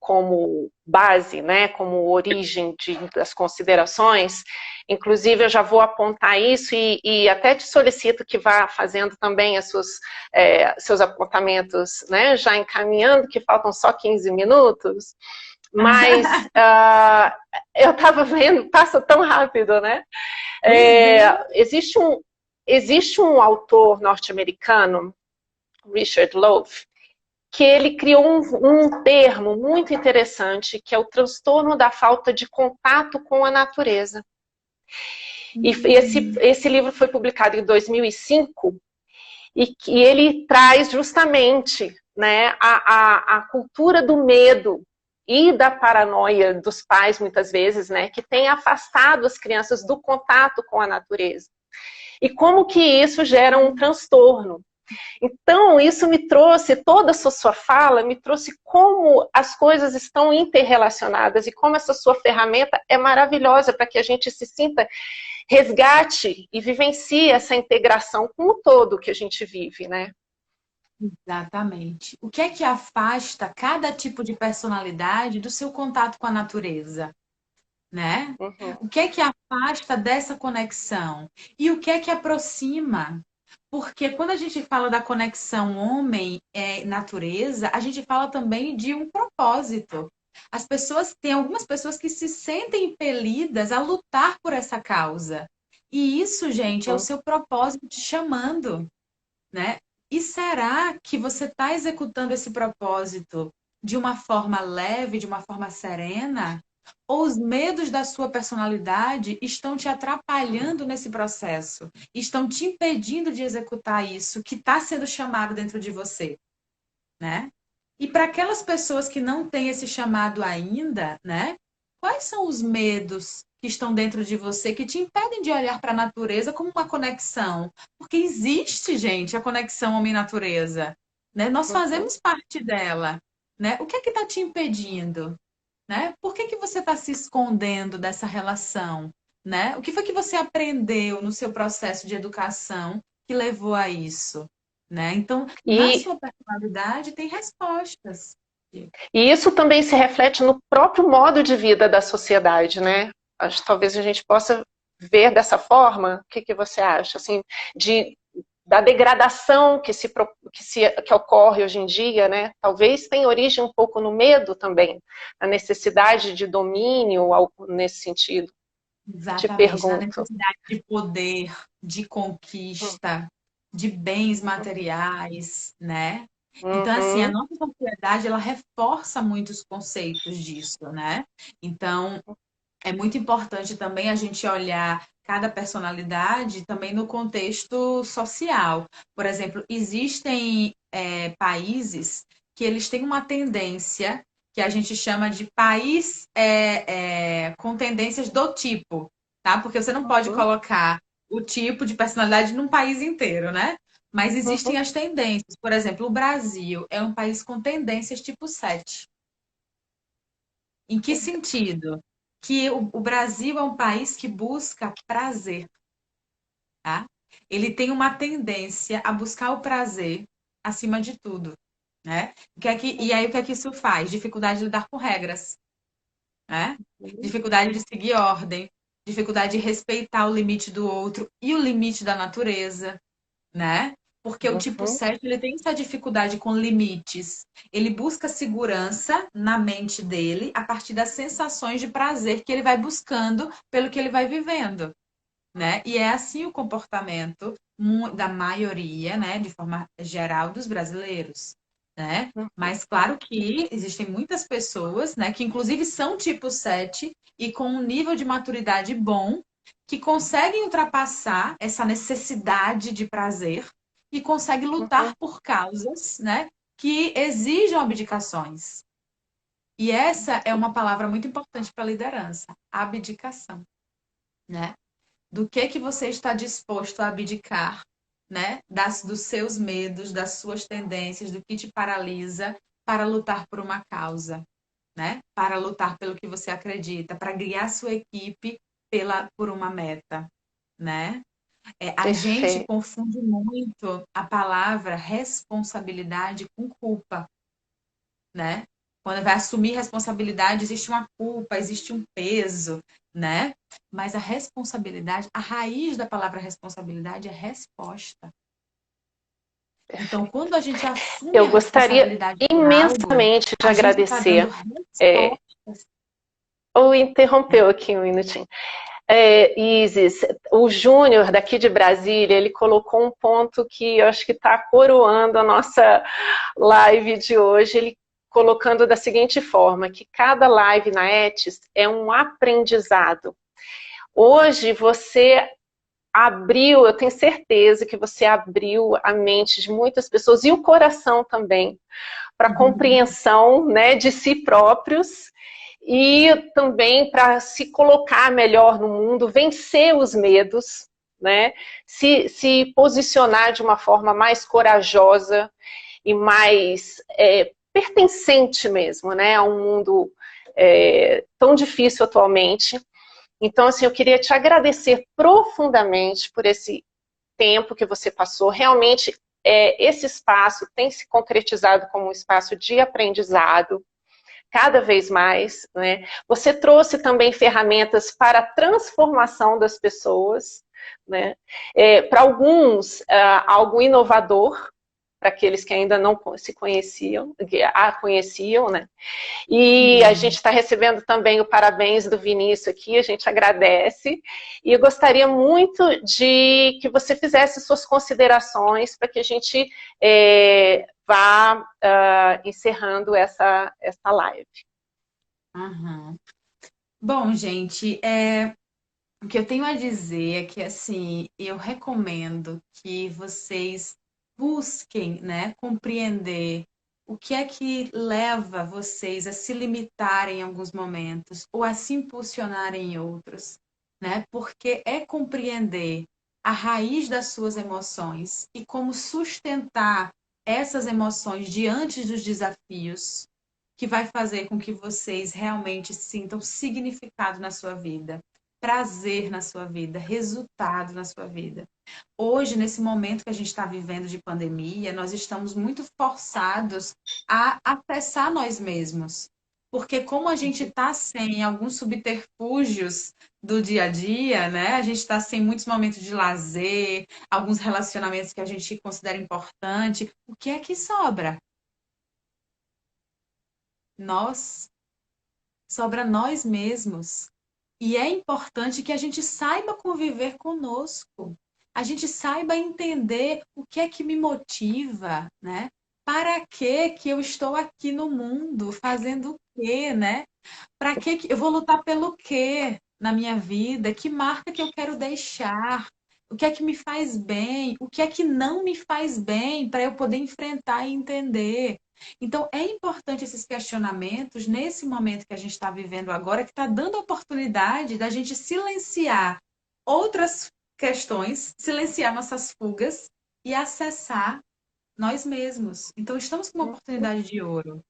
base, né, como origem das considerações. Inclusive, eu já vou apontar isso e até te solicito que vá fazendo também seus apontamentos, né, já encaminhando, que faltam só 15 minutos. Mas eu estava vendo, passa tão rápido, né? Existe um autor norte-americano, Richard Louv, que ele criou um termo muito interessante, que é o transtorno da falta de contato com a natureza. E esse livro foi publicado em 2005, e que ele traz justamente, né, a cultura do medo e da paranoia dos pais, muitas vezes, né, que tem afastado as crianças do contato com a natureza. E como que isso gera um transtorno. Então, isso me trouxe, toda essa sua fala, me trouxe como as coisas estão interrelacionadas e como essa sua ferramenta é maravilhosa para que a gente se sinta, resgate e vivencie essa integração com o todo que a gente vive, né? Exatamente. O que é que afasta cada tipo de personalidade do seu contato com a natureza, né? Uhum. O que é que afasta dessa conexão? E o que é que aproxima? Porque quando a gente fala da conexão homem-natureza, a gente fala também de um propósito. As pessoas, tem algumas pessoas que se sentem impelidas a lutar por essa causa. E isso, gente, é o seu propósito te chamando, né? E será que você está executando esse propósito de uma forma leve, de uma forma serena? Ou os medos da sua personalidade estão te atrapalhando nesse processo? Estão te impedindo de executar isso que está sendo chamado dentro de você, né? E para aquelas pessoas que não têm esse chamado ainda, né? Quais são os medos que estão dentro de você que te impedem de olhar para a natureza como uma conexão? Porque existe, gente, a conexão homem-natureza, né? Nós fazemos parte dela, né? O que é que está te impedindo, né? Por que que você está se escondendo dessa relação, né? O que foi que você aprendeu no seu processo de educação que levou a isso, né? Então, na sua personalidade tem respostas. E isso também se reflete no próprio modo de vida da sociedade, né? Acho que talvez a gente possa ver dessa forma. O que você acha? Assim, da degradação que ocorre hoje em dia, né? Talvez tenha origem um pouco no medo também, a necessidade de domínio, algo nesse sentido. Exatamente, te pergunto. na necessidade de poder, de conquista, de bens materiais, né? Então, assim, a nossa sociedade, ela reforça muitos conceitos disso, né? Então, é muito importante também a gente olhar cada personalidade também no contexto social. Por exemplo, existem países que eles têm uma tendência que a gente chama de país com tendências do tipo, tá? Porque você não pode colocar o tipo de personalidade num país inteiro, né? Mas existem as tendências. Por exemplo, o Brasil é um país com tendências tipo 7. Em que sentido? Que o Brasil é um país que busca prazer, tá? Ele tem uma tendência a buscar o prazer acima de tudo, né? E aí o que é que isso faz? Dificuldade de lidar com regras, né? Dificuldade de seguir ordem, dificuldade de respeitar o limite do outro e o limite da natureza, né? Porque o tipo 7, ele tem essa dificuldade com limites. Ele busca segurança na mente dele a partir das sensações de prazer que ele vai buscando pelo que ele vai vivendo, né? E é assim o comportamento da maioria, né, de forma geral, dos brasileiros, né? Mas claro que existem muitas pessoas, né, que inclusive são tipo 7 e com um nível de maturidade bom, que conseguem ultrapassar essa necessidade de prazer e conseguem lutar por causas, né, que exijam abdicações. E essa é uma palavra muito importante para a liderança, abdicação, né? Do que você está disposto a abdicar, né? Dos seus medos, das suas tendências, do que te paralisa para lutar por uma causa, né? Para lutar pelo que você acredita, para guiar sua equipe por uma meta, né? A gente confunde muito a palavra responsabilidade com culpa, né? Quando vai assumir responsabilidade, existe uma culpa, existe um peso, né? Mas a responsabilidade, a raiz da palavra responsabilidade é resposta. Então, quando a gente assume Eu a gostaria responsabilidade imensamente de agradecer. Tá Ou interrompeu aqui um minutinho. Isis, o Júnior daqui de Brasília, ele colocou um ponto que eu acho que está coroando a nossa live de hoje, ele colocando da seguinte forma, que cada live na Etis é um aprendizado. Hoje você abriu, eu tenho certeza que você abriu a mente de muitas pessoas e o coração também para a compreensão, né, de si próprios e também para se colocar melhor no mundo, vencer os medos, né, se posicionar de uma forma mais corajosa e mais pertencente mesmo, né, a um mundo tão difícil atualmente. Então, assim, eu queria te agradecer profundamente por esse tempo que você passou. Realmente, esse espaço tem se concretizado como um espaço de aprendizado, cada vez mais, né? Você trouxe também ferramentas para a transformação das pessoas, né? Para alguns, algo inovador, para aqueles que ainda não se conheciam, que a conheciam, né? E a gente está recebendo também o parabéns do Vinícius aqui, a gente agradece. E eu gostaria muito de que você fizesse suas considerações para que a gente vá encerrando essa live. Uhum. Bom, gente, o que eu tenho a dizer é que, assim, eu recomendo que vocês busquem, né, compreender o que é que leva vocês a se limitarem em alguns momentos ou a se impulsionarem em outros, né? Porque é compreender a raiz das suas emoções e como sustentar essas emoções diante dos desafios que vai fazer com que vocês realmente sintam significado na sua vida, prazer na sua vida, resultado na sua vida. Hoje, nesse momento que a gente está vivendo de pandemia, nós estamos muito forçados a acessar nós mesmos. Porque como a gente está sem alguns subterfúgios do dia a dia, né? A gente está sem muitos momentos de lazer, alguns relacionamentos que a gente considera importante. O que é que sobra? Nós. Sobra nós mesmos. E é importante que a gente saiba conviver conosco. A gente saiba entender o que é que me motiva, né? Para que eu estou aqui no mundo? Fazendo o quê, né? Para que eu vou lutar pelo quê na minha vida? Que marca que eu quero deixar? O que é que me faz bem? O que é que não me faz bem para eu poder enfrentar e entender? Então, é importante esses questionamentos nesse momento que a gente está vivendo agora, que está dando a oportunidade da gente silenciar outras questões, silenciar nossas fugas e acessar nós mesmos. Então, estamos com uma oportunidade de ouro,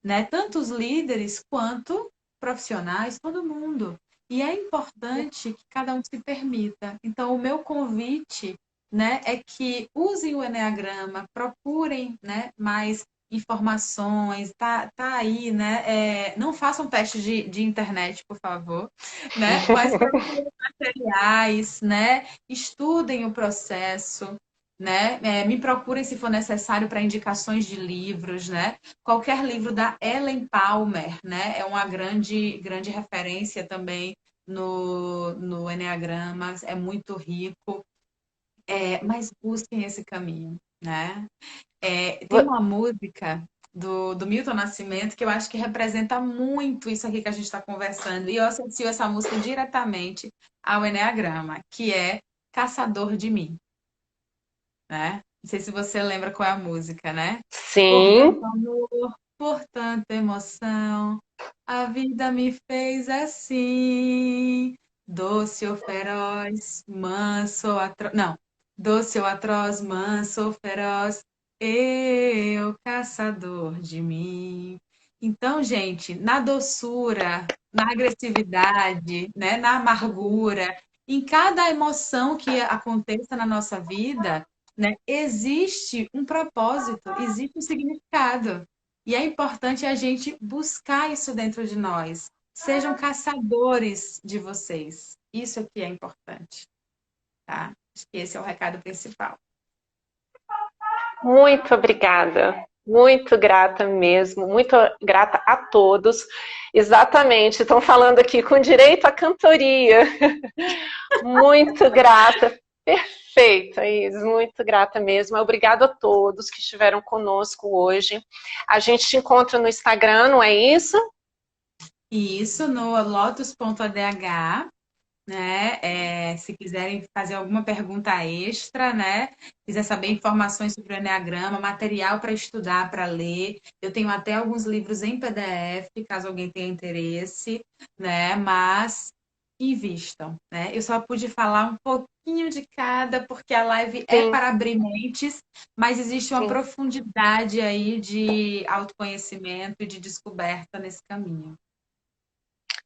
né? Tanto os líderes quanto profissionais, todo mundo. E é importante que cada um se permita. Então, o meu convite, né, é que usem o Eneagrama, procurem, né, mais informações, tá aí, né? Não façam teste de internet, por favor, né? Mas procurem materiais, né? Estudem o processo, né? Me procurem se for necessário para indicações de livros, né? Qualquer livro da Ellen Palmer, né? É uma grande referência também no Eneagrama, é muito rico, mas busquem esse caminho, né? Tem uma música do Milton Nascimento que eu acho que representa muito isso aqui que a gente está conversando, e eu associo essa música diretamente ao Eneagrama, que é Caçador de Mim, né? Não sei se você lembra qual é a música, né? Por Sim. tanto amor, por tanta emoção, a vida me fez assim. Doce ou feroz, manso ou atroz. Não. Doce ou atroz, manso ou feroz, eu, caçador de mim. Então, gente, na doçura, na agressividade, né, na amargura, em cada emoção que aconteça na nossa vida, né, existe um propósito, existe um significado. E é importante a gente buscar isso dentro de nós. Sejam caçadores de vocês. Isso aqui é importante, tá? Acho que esse é o recado principal. Muito obrigada. Muito grata mesmo, muito grata a todos. Exatamente, estão falando aqui com direito à cantoria. Muito grata, perfeito, Is, muito grata mesmo. Obrigada a todos que estiveram conosco hoje. A gente te encontra no Instagram, não é isso? Isso, no lotus.adh, né? Se quiserem fazer alguma pergunta extra, né? Quiser saber informações sobre o Eneagrama, material para estudar, para ler. Eu tenho até alguns livros em PDF, caso alguém tenha interesse, né? Mas invistam, né? Eu só pude falar um pouquinho de cada, porque a live é Sim, para abrir mentes, mas existe uma sim. profundidade aí de autoconhecimento e de descoberta nesse caminho.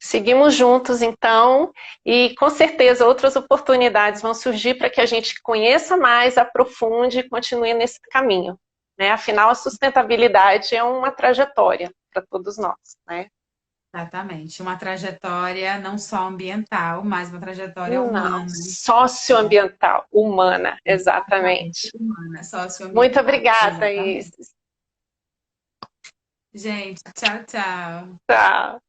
Seguimos juntos, então, e com certeza outras oportunidades vão surgir para que a gente conheça mais, aprofunde e continue nesse caminho, né? Afinal, a sustentabilidade é uma trajetória para todos nós, né? Exatamente. Uma trajetória não só ambiental, mas uma trajetória Não, humana, né? socioambiental, humana, Exatamente. exatamente. Humana, Muito socioambiental. obrigada, Exatamente. Isis. Gente, tchau, tchau. Tchau.